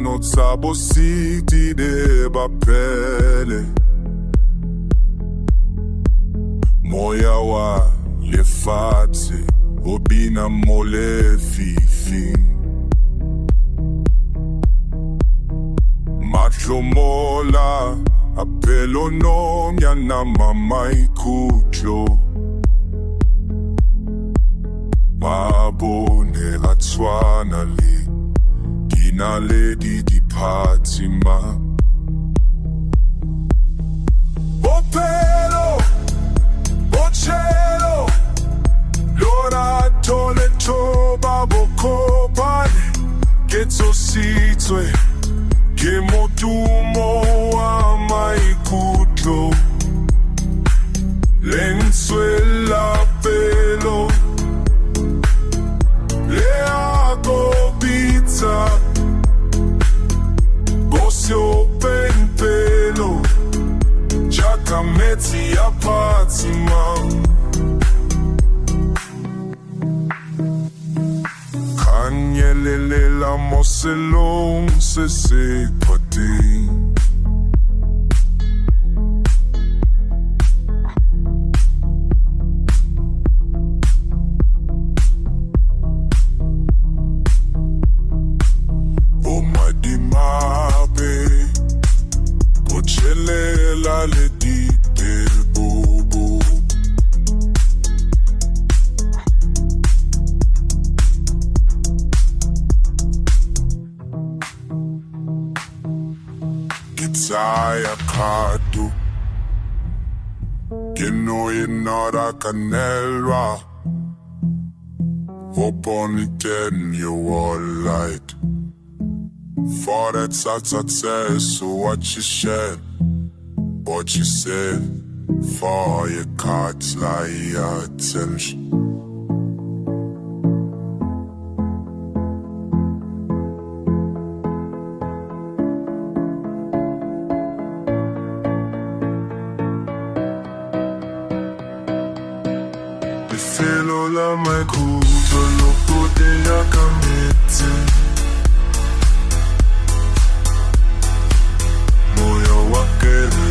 Dipano tsabo city de bapele Moya wa lefatshe o bina mo lefifi Mahlomola apelo nomya na maikutlo Mabone la tshwana le Dinaledi diphatima Bophelo Bochelo Lora tole thoba bokopane Ketso sitswe Ke motumo wa maikutlo Lenswe la pelo Lea go pizza Bosio penpelo Jaka meti ya patima Kanyelele la moselong se pati La le di del bobo Kitaya kadu Kino inara canelra Hope on it then you all light For that success, so what you said What you said, for your cards like attention The fellow la my kuto loco de la camete Moya wakele